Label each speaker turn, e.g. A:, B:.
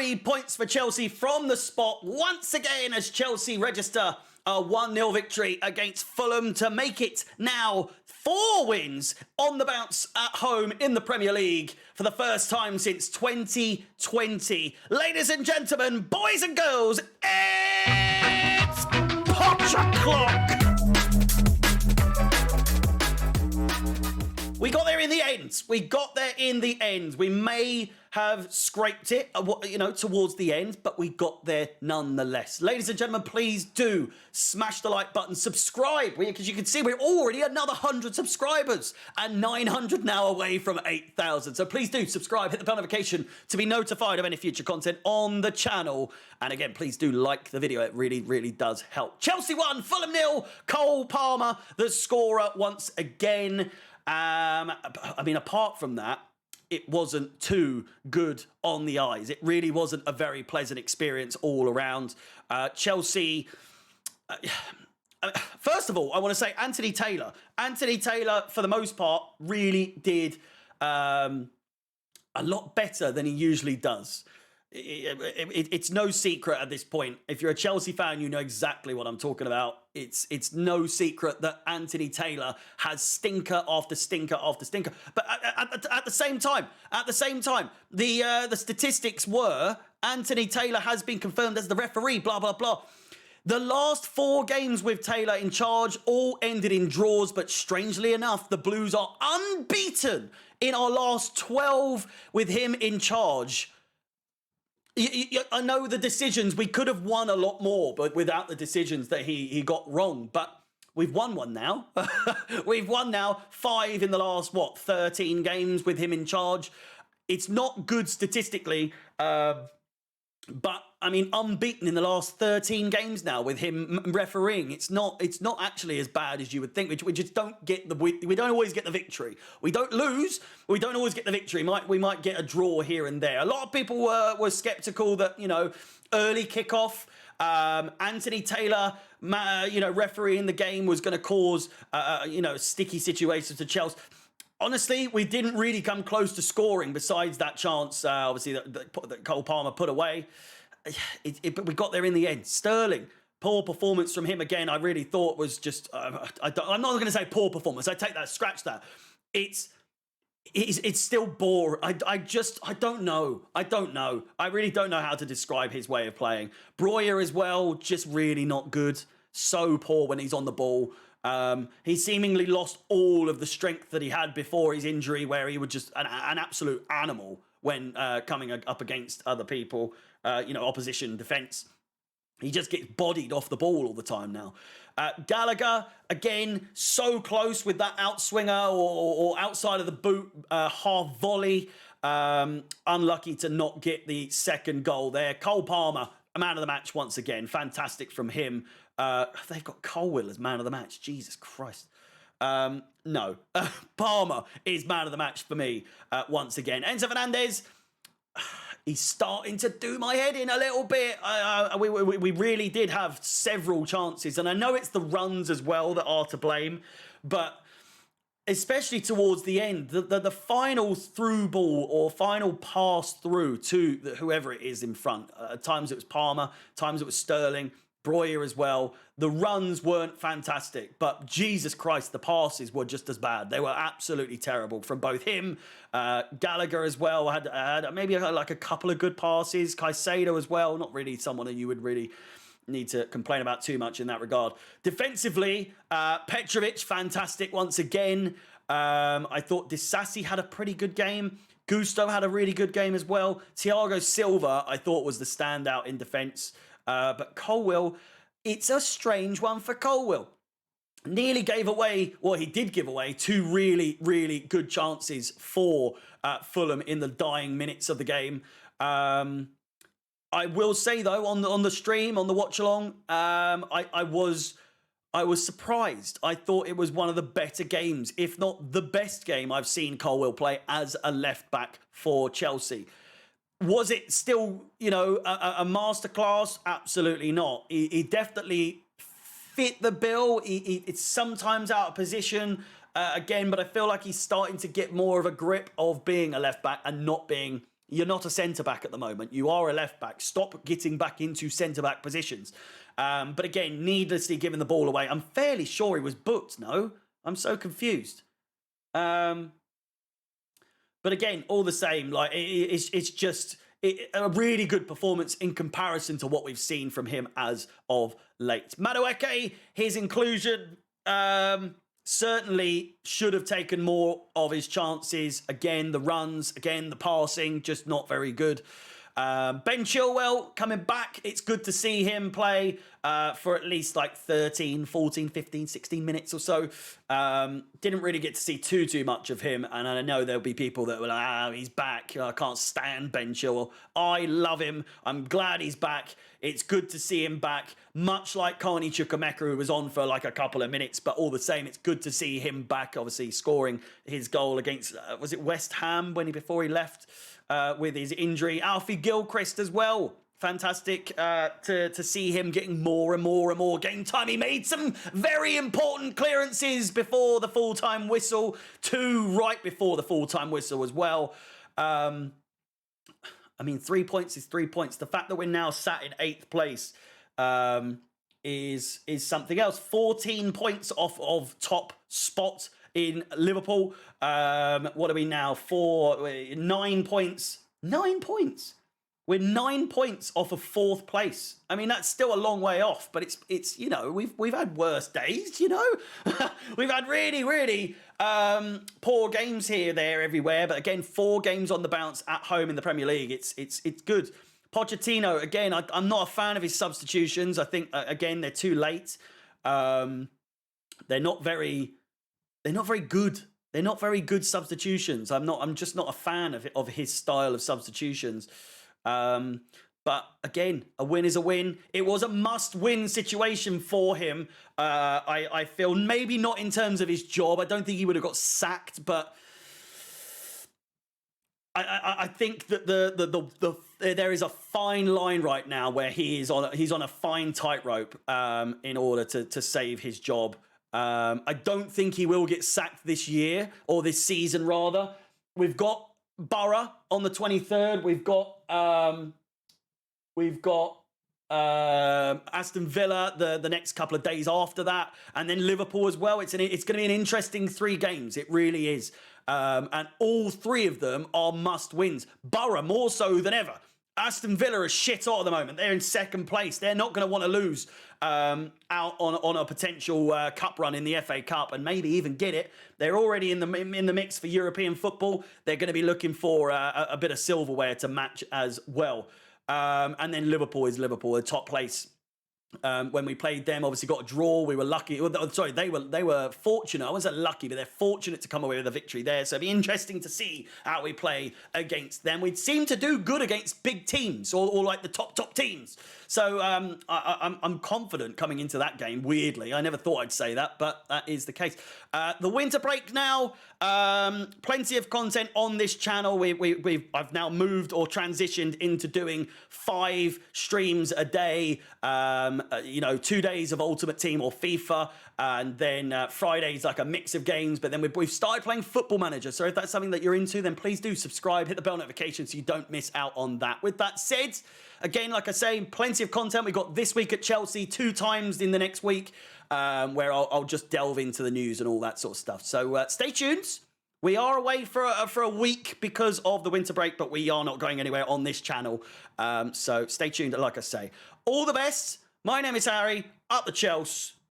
A: 3 points for Chelsea from the spot once again as Chelsea register a 1-0 victory against Fulham to make it now 4 wins on the bounce at home in the Premier League for the first time since 2020. Ladies and gentlemen, boys and girls, it's Potter Clock! We got there in the end. We may have scraped it, towards the end, but we got there nonetheless. Ladies and gentlemen, please do smash the like button, subscribe, because you can see we're already another 100 subscribers and 900 now away from 8,000. So please do subscribe, hit the bell notification to be notified of any future content on the channel. And again, please do like the video. It really, really does help. Chelsea 1, Fulham 0. Cole Palmer, the scorer once again. Apart from that, it wasn't too good on the eyes. It really wasn't a very pleasant experience all around. Chelsea, first of all, I want to say Anthony Taylor. Anthony Taylor, for the most part, really did a lot better than he usually does. It's no secret at this point. If you're a Chelsea fan, you know exactly what I'm talking about. It's no secret that Anthony Taylor has stinker after stinker after stinker. But at the same time, the statistics were Anthony Taylor has been confirmed as the referee. Blah blah blah. The last 4 games with Taylor in charge all ended in draws, but strangely enough, the Blues are unbeaten in our last 12 with him in charge. I know the decisions, we could have won a lot more, but without the decisions that he got wrong. But we've won one now. We've won now 5 in the last, 13 games with him in charge. It's not good statistically, but unbeaten in the last 13 games now with him refereeing. It's not actually as bad as you would think. We just don't get we don't always get the victory. We don't lose. We don't always get the victory. We might get a draw here and there. A lot of people were skeptical that early kickoff, Anthony Taylor, refereeing the game was going to cause sticky situations to Chelsea. Honestly, we didn't really come close to scoring besides that chance, obviously, that Cole Palmer put away. But we got there in the end. Sterling, poor performance from him again. I really thought was just... I'm not going to say poor performance. I take that, scratch that. It's still boring. I don't know. I really don't know how to describe his way of playing. Breuer as well, just really not good. So poor when he's on the ball. He seemingly lost all of the strength that he had before his injury, where he was just an absolute animal when coming up against other people, opposition defence. He just gets bodied off the ball all the time now. Gallagher, again, so close with that outswinger or outside of the boot half volley. Unlucky to not get the second goal there. Cole Palmer, a man of the match once again. Fantastic from him. They've got Colwill as man of the match. Jesus Christ. No. Palmer is man of the match for me once again. Enzo Fernandez, he's starting to do my head in a little bit. We really did have several chances, and I know it's the runs as well that are to blame, but especially towards the end, the final through ball or final pass through to whoever it is in front. At times it was Palmer, times it was Sterling, Breuer as well. The runs weren't fantastic, but Jesus Christ, the passes were just as bad. They were absolutely terrible from both him, Gallagher as well. Had maybe like a couple of good passes. Caicedo as well, not really someone that you would really need to complain about too much in that regard. Defensively, Petrovic, fantastic once again. I thought Disasi had a pretty good game. Gusto had a really good game as well. Thiago Silva, I thought, was the standout in defence. But Colwill, it's a strange one for Colwill. Nearly gave away, he did give away 2 really, really good chances for Fulham in the dying minutes of the game. I will say, though, on the stream, on the watch-along, I was surprised. I thought it was one of the better games, if not the best game I've seen Colwill play as a left-back for Chelsea. Was it still, a masterclass? Absolutely not. He definitely fit the bill. It's sometimes out of position again, but I feel like he's starting to get more of a grip of being a left back and not being You're not a centre-back at the moment. You are a left-back. Stop getting back into centre-back positions. But again, needlessly giving the ball away. I'm fairly sure he was booked, no? I'm so confused. But again, all the same, like it's just a really good performance in comparison to what we've seen from him as of late. Madueke, his inclusion certainly should have taken more of his chances. Again, the runs, again, the passing, just not very good. Ben Chilwell coming back. It's good to see him play for at least like 13, 14, 15, 16 minutes or so. Didn't really get to see too much of him. And I know there'll be people that were like, he's back. I can't stand Ben Chilwell. I love him. I'm glad he's back. It's good to see him back. Much like Carney Chukwuemeka, who was on for like a couple of minutes. But all the same, it's good to see him back, obviously scoring his goal against, was it West Ham before he left? With his injury. Alfie Gilchrist as well. Fantastic to see him getting more and more game time. He made some very important clearances before the full-time whistle. 2 right before the full-time whistle as well. I mean, 3 points is 3 points. The fact that we're now sat in 8th place is something else. 14 points off of top spot in Liverpool. What are we now? 9 points. 9 points. We're 9 points off of 4th place. I mean, that's still a long way off, but it's you know, we've had worse days, you know? We've had really poor games here, there, everywhere. But again, 4 games on the bounce at home in the Premier League. It's good. Pochettino, again, I'm not a fan of his substitutions. I think, again, they're too late. They're not very good. They're not very good substitutions. I'm just not a fan of his style of substitutions. But again, a win is a win. It was a must-win situation for him. I feel maybe not in terms of his job. I don't think he would have got sacked, but I think that there is a fine line right now where he's on a fine tightrope in order to save his job. I don't think he will get sacked this year, or this season rather. We've got Borough on the 23rd. We've got Aston Villa the next couple of days after that, and then Liverpool as well. It's going to be an interesting 3 games. It really is. And all 3 of them are must wins. Borough more so than ever. Aston Villa are shit hot at the moment. They're in 2nd place. They're not going to want to lose out on a potential cup run in the FA Cup and maybe even get it. They're already in the mix for European football. They're going to be looking for a bit of silverware to match as well. And then Liverpool is Liverpool, the top place. When we played them, obviously got a draw. We were lucky. Sorry, they were fortunate. I wasn't lucky, but they're fortunate to come away with a victory there. So it'll be interesting to see how we play against them. We seem to do good against big teams or like the top teams. So I'm confident coming into that game. Weirdly, I never thought I'd say that, but that is the case. The winter break now. Plenty of content on this channel. I've now moved or transitioned into doing 5 streams a day. 2 days of Ultimate Team or FIFA, and then Fridays like a mix of games. But then we've started playing Football Manager. So if that's something that you're into, then please do subscribe, hit the bell notification so you don't miss out on that. With that said, again, like I say, plenty of content. We've got this week at Chelsea, 2 times in the next week, where I'll just delve into the news and all that sort of stuff. So stay tuned. We are away for a week because of the winter break, but we are not going anywhere on this channel. So stay tuned, like I say. All the best. My name is Harry. Up the Chelsea.